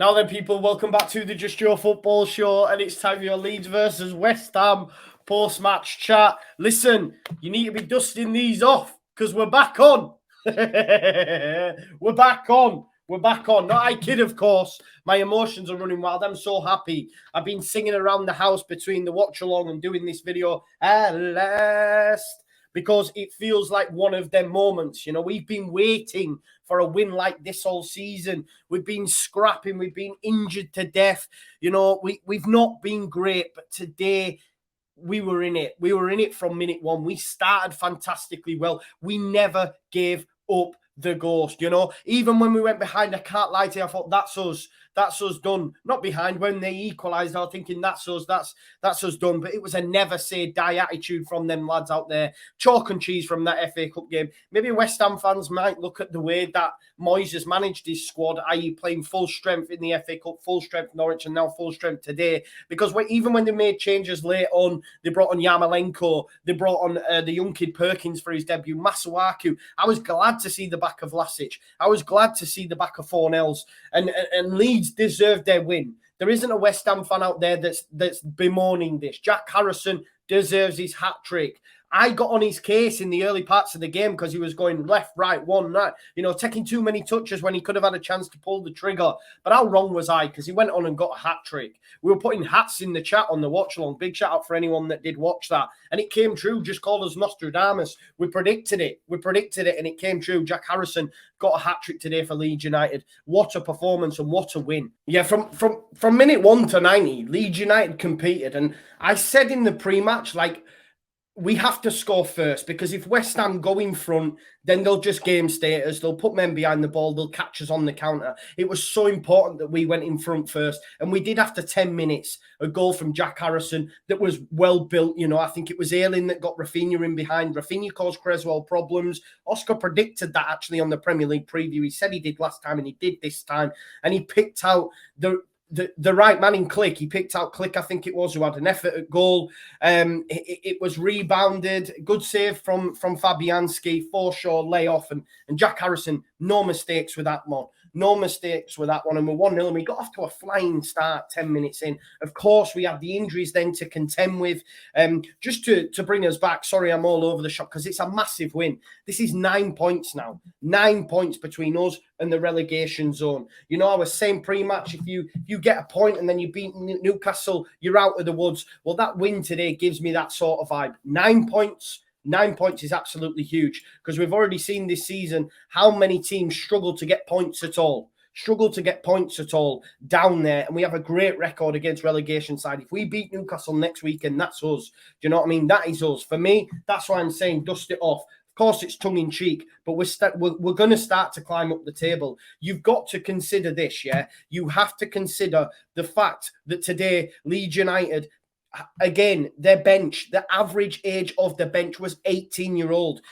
Now then, people, welcome back to the Just Joe Football Show, and it's time for your Leeds versus West Ham post-match chat. Listen, you need to be dusting these off because we're back on. We're back on. We're back on. Not I kid, of course. My emotions are running wild. I'm so happy. I've been singing around the house between the watch-along and doing this video at last, because it feels like one of them moments. You know, we've been waiting for a win like this all season. We've been scrapping. We've been injured to death. You know, we've not been great, but today we were in it. We were in it from minute one. We started fantastically well. We never gave up the ghost, you know. Even when we went behind, I can't lie to you, I thought, that's us done. Not behind. When they equalised, I was thinking, that's us done. But it was a never say die attitude from them lads out there. Chalk and cheese from that FA Cup game. Maybe West Ham fans might look at the way that Moyes has managed his squad, i.e. playing full strength in the FA Cup, full strength Norwich, and now full strength today. Because even when they made changes late on, they brought on Yarmolenko, they brought on the young kid Perkins for his debut, Masuaku. I was glad to see the back of Vlasic. I was glad to see the back of Fornells. And Leeds deserved their win. There isn't a West Ham fan out there that's bemoaning this. Jack Harrison deserves his hat-trick. I got on his case in the early parts of the game because he was going left, right, one, right, you know, taking too many touches when he could have had a chance to pull the trigger. But how wrong was I? Because he went on and got a hat-trick. We were putting hats in the chat on the watch-along. Big shout-out for anyone that did watch that. And it came true. Just call us Nostradamus. We predicted it. And it came true. Jack Harrison got a hat-trick today for Leeds United. What a performance and what a win. Yeah, from minute 1 to 90, Leeds United competed. And I said in the pre-match, like, we have to score first, because if West Ham go in front, then they'll just game status. They'll put men behind the ball. They'll catch us on the counter. It was so important that we went in front first. And we did, after 10 minutes, a goal from Jack Harrison that was well built. You know, I think it was Ayling that got Rafinha in behind. Rafinha caused Creswell problems. Oscar predicted that actually on the Premier League preview. He said he did last time and he did this time. And he picked out the right man in Click. He picked out Click, I think it was, who had an effort at goal. It was rebounded. Good save from Fabianski, Forshaw, layoff, and Jack Harrison. No mistakes with that one. No mistakes with that one. And we're 1-0, and we got off to a flying start 10 minutes in. Of course, we had the injuries then to contend with. Just to bring us back, sorry, I'm all over the shop, because it's a massive win. This is 9 points now. 9 points between us and the relegation zone. You know, I was saying pre-match, if you get a point and then you beat Newcastle, you're out of the woods. Well, that win today gives me that sort of vibe. 9 points. 9 points is absolutely huge, because we've already seen this season how many teams struggle to get points at all. Down there. And we have a great record against relegation side. If we beat Newcastle next weekend, that's us. Do you know what I mean? That is us. For me, that's why I'm saying dust it off. Of course, it's tongue-in-cheek, but we're going to start to climb up the table. You've got to consider this, yeah? You have to consider the fact that today, Leeds United, again, their bench, the average age of the bench was 18-year-old.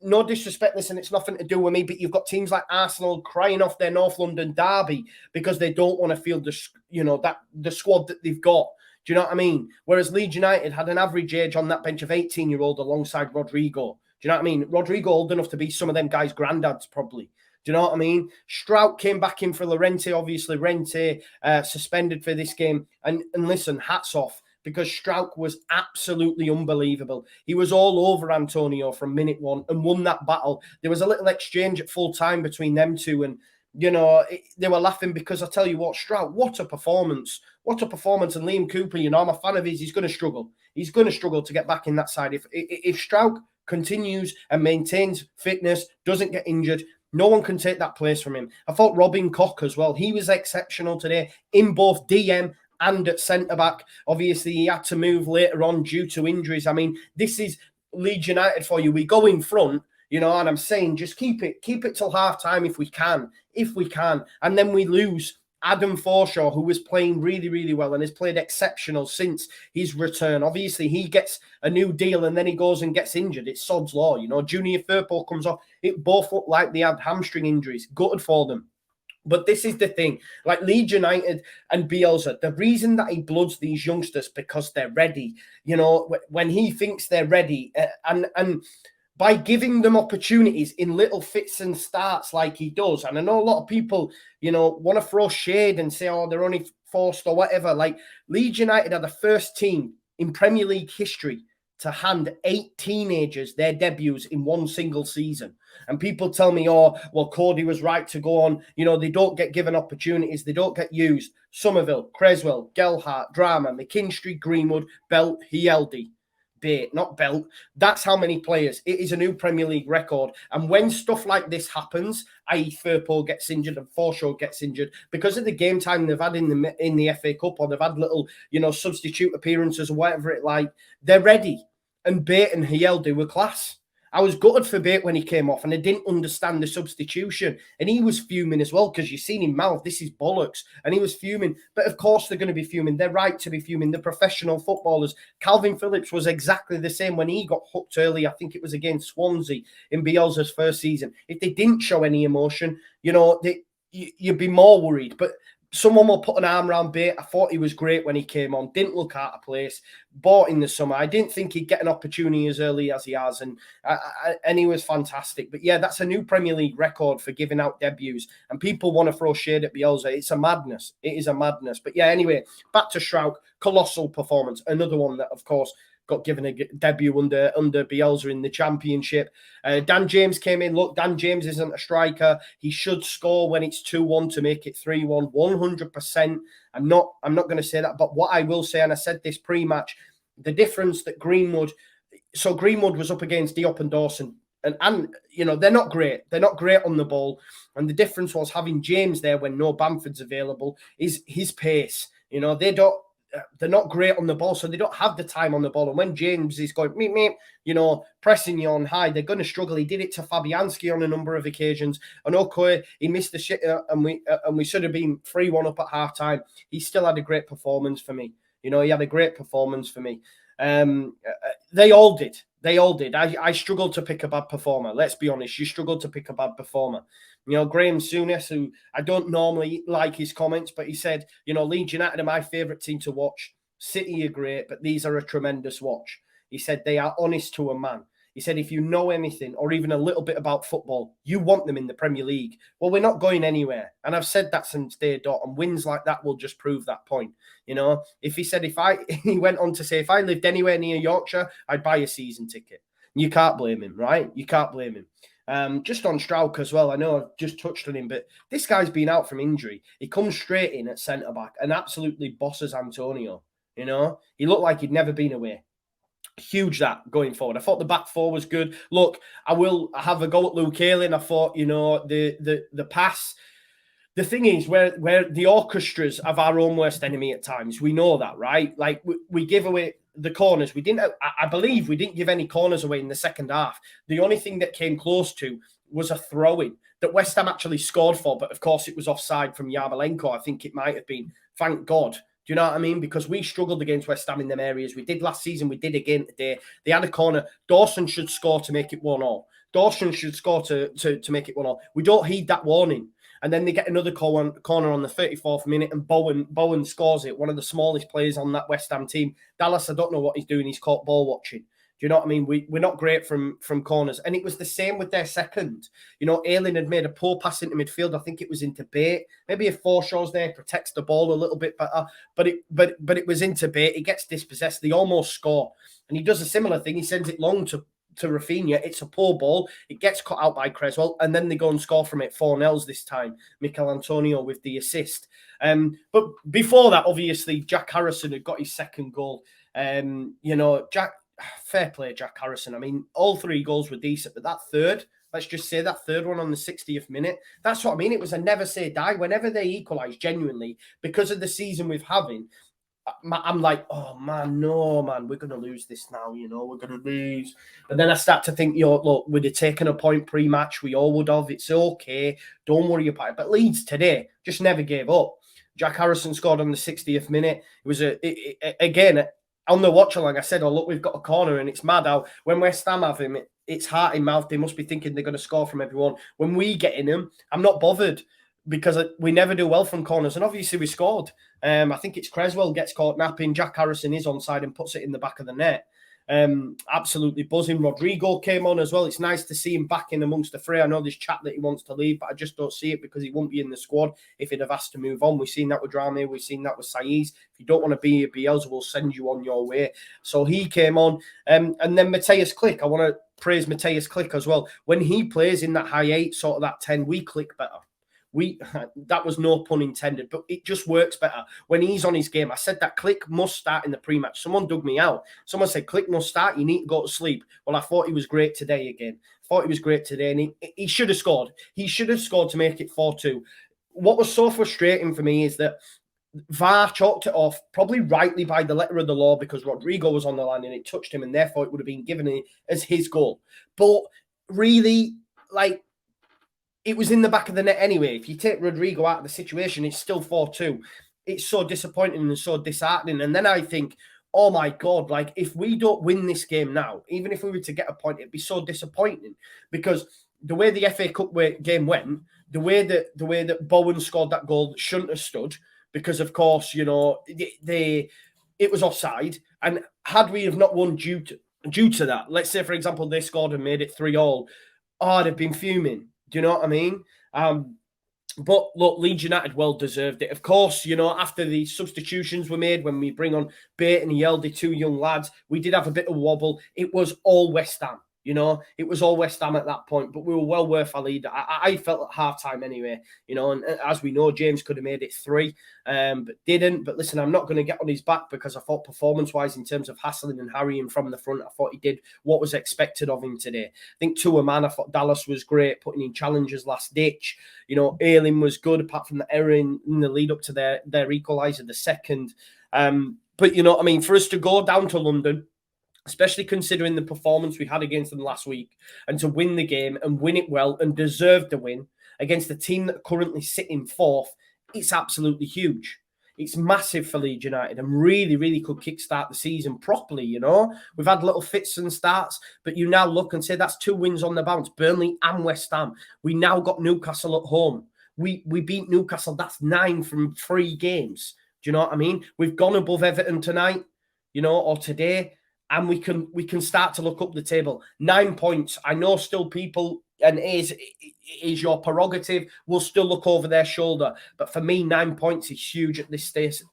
No disrespect, listen, it's nothing to do with me, but you've got teams like Arsenal crying off their North London derby because they don't want to field the squad that they've got. Do you know what I mean? Whereas Leeds United had an average age on that bench of 18-year-old alongside Rodrigo. Do you know what I mean? Rodrigo old enough to be some of them guys' granddads, probably. Do you know what I mean? Strout came back in for Llorente. Obviously, Llorente suspended for this game. And listen, hats off, because Strout was absolutely unbelievable. He was all over Antonio from minute one and won that battle. There was a little exchange at full time between them two, and you know, they were laughing because I tell you what, Strout, what a performance. What a performance. And Liam Cooper, you know, I'm a fan of his. He's going to struggle. He's going to struggle to get back in that side. If Strout continues and maintains fitness, doesn't get injured, no one can take that place from him. I thought Robin Koch as well. He was exceptional today in both DM and at centre-back. Obviously, he had to move later on due to injuries. I mean, this is Leeds United for you. We go in front, you know, and I'm saying just keep it till half-time if we can. And then we lose Adam Forshaw, who was playing really, really well and has played exceptional since his return. Obviously, he gets a new deal and then he goes and gets injured. It's sod's law, you know. Junior Firpo comes off. It both looked like they had hamstring injuries. Gutted for them. But this is the thing, like Leeds United and Bielsa, the reason that he bloods these youngsters because they're ready. You know, when he thinks they're ready, and by giving them opportunities in little fits and starts like he does. And I know a lot of people, want to throw shade and say, oh, they're only forced or whatever. Like, Leeds United are the first team in Premier League history to hand 8 teenagers their debuts in one single season. And people tell me, oh, well, Cody was right to go on. They don't get given opportunities. They don't get used. Somerville, Creswell, Gelhardt, Drama, McKinstry, Greenwood, Belt, Hieldy. Bait, not Belt. That's how many players. It is a new Premier League record. And when stuff like this happens, i.e. Firpo gets injured and Forshaw gets injured, because of the game time they've had in the FA Cup, or they've had little, substitute appearances or whatever it like, they're ready. And Bait and Hieldy were class. I was gutted for Bait when he came off, and I didn't understand the substitution. And he was fuming as well, because you've seen him mouth, this is bollocks. And he was fuming. But of course they're going to be fuming. They're right to be fuming. They're professional footballers. Calvin Phillips was exactly the same when he got hooked early. I think it was against Swansea in Bielsa's first season. If they didn't show any emotion, you'd be more worried. But someone will put an arm around Bait. I thought he was great when he came on. Didn't look out of place. Bought in the summer. I didn't think he'd get an opportunity as early as he has. And he was fantastic. But yeah, that's a new Premier League record for giving out debuts. And people want to throw shade at Bielsa. It's a madness. It is a madness. But yeah, anyway, back to Struijk. Colossal performance. Another one that, of course, got given a debut under Bielsa in the Championship. Dan James came in. Look, Dan James isn't a striker. He should score when it's 2-1 to make it 3-1, 100%. I'm not going to say that, but what I will say, and I said this pre-match, the difference that Greenwood was up against Diop and Dawson, and they're not great. They're not great on the ball. And the difference was having James there when no Bamford's available is his pace. They're not great on the ball, so they don't have the time on the ball. And when James is going, pressing you on high, they're going to struggle. He did it to Fabianski on a number of occasions. And okay, he missed the shit, and we should have been 3-1 up at half time. He still had a great performance for me. He had a great performance for me. They all did. I struggled to pick a bad performer. Let's be honest. You struggled to pick a bad performer. Graham Souness, who I don't normally like his comments, but he said, Leeds United are my favourite team to watch. City are great, but these are a tremendous watch. He said they are honest to a man. He said, if you know anything or even a little bit about football, you want them in the Premier League. Well, we're not going anywhere. And I've said that since day dot, and wins like that will just prove that point. If he said, he went on to say, if I lived anywhere near Yorkshire, I'd buy a season ticket. You can't blame him, right? You can't blame him. Just on Struijk as well, I know I've just touched on him, but this guy's been out from injury. He comes straight in at centre-back and absolutely bosses Antonio. He looked like he'd never been away. Huge that going forward. I thought the back four was good. Look, I will have a go at Luke Ayling. I thought, the pass. The thing is, where the orchestras of our own worst enemy at times, we know that, right? Like, we give away the corners. I believe we didn't give any corners away in the second half. The only thing that came close to was a throw-in that West Ham actually scored for, but of course it was offside from Yarmolenko. I think it might have been. Thank God. Do you know what I mean? Because we struggled against West Ham in them areas. We did last season. We did again today. They had a corner. Dawson should score to make it 1-1. Dawson should score to make it 1-1. We don't heed that warning. And then they get another corner on the 34th minute, and Bowen scores it, one of the smallest players on that West Ham team. Dallas, I don't know what he's doing. He's caught ball watching. Do you know what I mean? We're not great from corners. And it was the same with their second. Ayling had made a poor pass into midfield. I think it was into Bait. Maybe if Forshaw's there, protects the ball a little bit better. But it was into Bait. He gets dispossessed. They almost score. And he does a similar thing. He sends it long to Rafinha. It's a poor ball. It gets cut out by Creswell, and then they go and score from it. 4-0 this time. Mikel Antonio with the assist. But before that, obviously, Jack Harrison had got his second goal. Fair play, Jack Harrison. I mean, all 3 goals were decent, but that third, let's just say that third one on the 60th minute, that's what I mean. It was a never say die. Whenever they equalise, genuinely, because of the season we've having, I'm like, oh, man, no, man, we're going to lose this now, we're going to lose. But then I start to think, look, we'd have taken a point pre-match. We all would have. It's okay. Don't worry about it. But Leeds today just never gave up. Jack Harrison scored on the 60th minute. It was, again, on the watch-along, I said, oh, look, we've got a corner, and it's mad how when West Ham have him, it's heart in mouth. They must be thinking they're going to score from everyone. When we get in him, I'm not bothered, because we never do well from corners. And obviously we scored. I think it's Creswell gets caught napping. Jack Harrison is onside and puts it in the back of the net. Absolutely buzzing. Rodrigo came on as well. It's nice to see him back in amongst the fray. I know there's chat that he wants to leave, but I just don't see it because he won't be in the squad if he'd have asked to move on. We've seen that with Drame. We've seen that with Saiz. If you don't want to be a Bielsa, we'll send you on your way. So he came on. And then Mateus Click. I want to praise Mateus Click as well. When he plays in that high 8, sort of that 10, we click better. That was no pun intended, but it just works better when he's on his game. I said that Click must start in the pre-match. Someone dug me out. Someone said Click must start. You need to go to sleep. Well, I thought he was great today again. And he should have scored. He should have scored to make it 4-2. What was so frustrating for me is that VAR chalked it off, probably rightly by the letter of the law, because Rodrigo was on the line and it touched him, and therefore it would have been given as his goal. But really, like, it was in the back of the net anyway. If you take Rodrigo out of the situation, it's still 4-2. It's so disappointing and so disheartening. And then I think, oh my God, like if we don't win this game now, even if we were to get a point, it'd be so disappointing because the way the FA Cup game went, the way that Bowen scored that goal that shouldn't have stood, because of course, you know, it was offside. And had we have not won due to that, let's say, for example, they scored and made it 3-3, I'd have been fuming. Do you know what I mean? But look, Leeds United well deserved it. Of course, you know, after the substitutions were made, when we bring on Bate and Yeldy, 2 young lads, we did have a bit of wobble. It was all West Ham. You know, it was all West Ham at that point, but we were well worth our lead. I felt at half-time anyway, you know, and as we know, James could have made it 3, but didn't. But listen, I'm not going to get on his back because I thought performance-wise, in terms of hassling and harrying from the front, I thought he did what was expected of him today. I think to a man, I thought Dallas was great, putting in challenges last ditch. You know, Ayling was good, apart from the error in the lead up to their equaliser, the second. But, you know, I mean, for us to go down to London, especially considering the performance we had against them last week, and to win the game and win it well and deserve the win against the team that currently sit in 4th, it's absolutely huge. It's massive for Leeds United and really, really could kickstart the season properly, you know. We've had little fits and starts, but you now look and say that's 2 wins on the bounce, Burnley and West Ham. We now got Newcastle at home. We beat Newcastle. That's 9 from 3 games. Do you know what I mean? We've gone above Everton tonight, you know, or today. And we can start to look up the table. 9 points. I know still people, and is your prerogative, will still look over their shoulder. But for me, 9 points is huge at this stage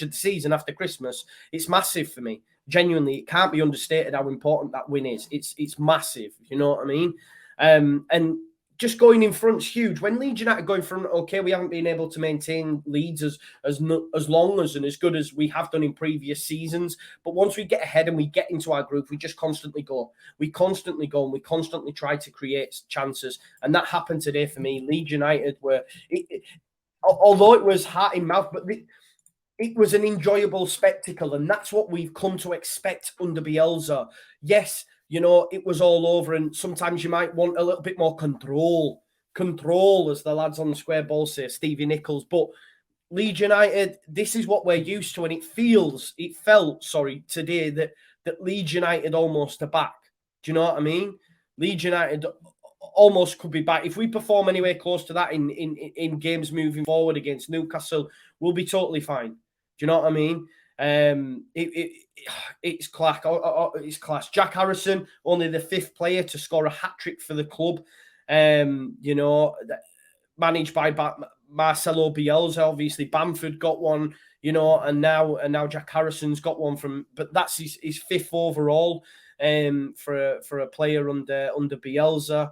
of the season after Christmas. It's massive for me. Genuinely, it can't be understated how important that win is. It's massive. You know what I mean? And just going in front's huge. When Leeds United go in front, okay, we haven't been able to maintain Leeds as long as and as good as we have done in previous seasons. But once we get ahead and we get into our group, we just constantly go. We constantly go and we constantly try to create chances. And that happened today for me. Leeds United were, although it was heart in mouth, but it was an enjoyable spectacle. And that's what we've come to expect under Bielsa. Yes, you know, it was all over, and sometimes you might want a little bit more control, as the lads on the square ball say, Stevie Nichols. But Leeds United, this is what we're used to, and it felt today that Leeds United almost are back. Do you know what I mean? Leeds United almost could be back. If we perform anywhere close to that in games moving forward against Newcastle, we'll be totally fine. Do you know what I mean? It's class. It's class. Jack Harrison, only the 5th player to score a hat-trick for the club. You know, managed by Marcelo Bielsa. Obviously, Bamford got one. You know, and now Jack Harrison's got one but that's his 5th overall. For a player under Bielsa.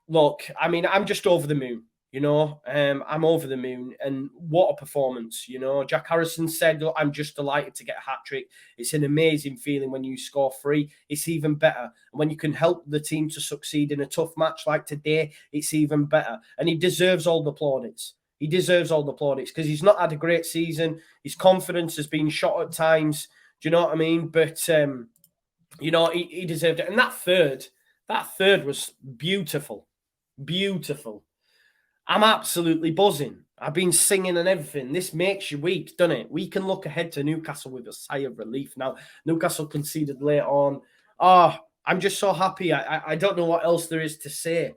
Look, I mean, I'm just over the moon. You know, I'm over the moon, and what a performance, you know. Jack Harrison said, look, I'm just delighted to get a hat-trick. It's an amazing feeling when you score 3. It's even better. And when you can help the team to succeed in a tough match like today, it's even better. And he deserves all the plaudits. He deserves all the plaudits because he's not had a great season. His confidence has been shot at times. Do you know what I mean? But, you know, he deserved it. And that third was beautiful. Beautiful. I'm absolutely buzzing. I've been singing and everything. This makes your week, doesn't it? We can look ahead to Newcastle with a sigh of relief now. Newcastle conceded late on. I'm just so happy. I don't know what else there is to say.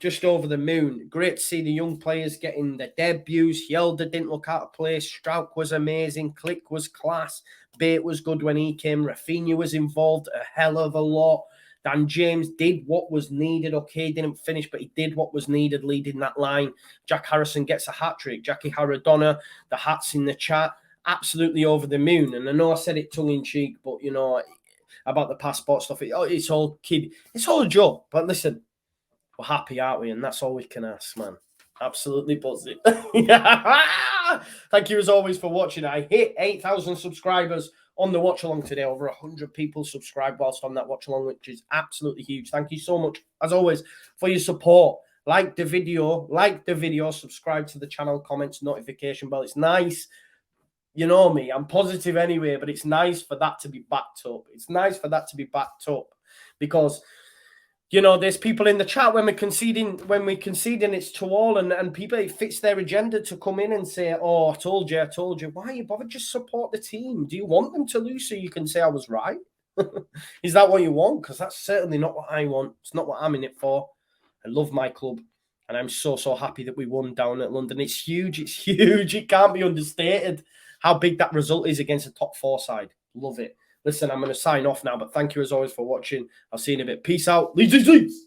just over the moon. Great to see the young players getting their debuts. Yelder didn't look out of place. Strauch was amazing. Click was class. Bate was good when he came. Rafinha was involved a hell of a lot. Dan James did what was needed. Okay, didn't finish, but he did what was needed, leading that line. Jack Harrison gets a hat-trick. Jackie Haradonna, the hats in the chat, absolutely over the moon. And I know I said it tongue-in-cheek, but, you know, about the passport stuff, it's all kid. It's all a joke. But listen, we're happy, aren't we? And that's all we can ask, man. Absolutely buzzing. Thank you as always for watching. I hit 8,000 subscribers on the watch along today. Over 100 people subscribed whilst on that watch along, which is absolutely huge. Thank you so much, as always, for your support. Like the video, subscribe to the channel, comments, notification bell. It's nice. You know me, I'm positive anyway, but it's nice for that to be backed up. It's nice for that to be backed up because, you know, there's people in the chat when we're conceding, it's to all, and people, it fits their agenda to come in and say, oh, I told you. Why are you bothered? Just support the team. Do you want them to lose so you can say I was right? Is that what you want? Because that's certainly not what I want. It's not what I'm in it for. I love my club, and I'm so happy that we won down at London. It's huge. It's huge. It can't be understated how big that result is against a top 4 side. Love it. Listen, I'm going to sign off now, but thank you as always for watching. I'll see you in a bit. Peace out. Leeds.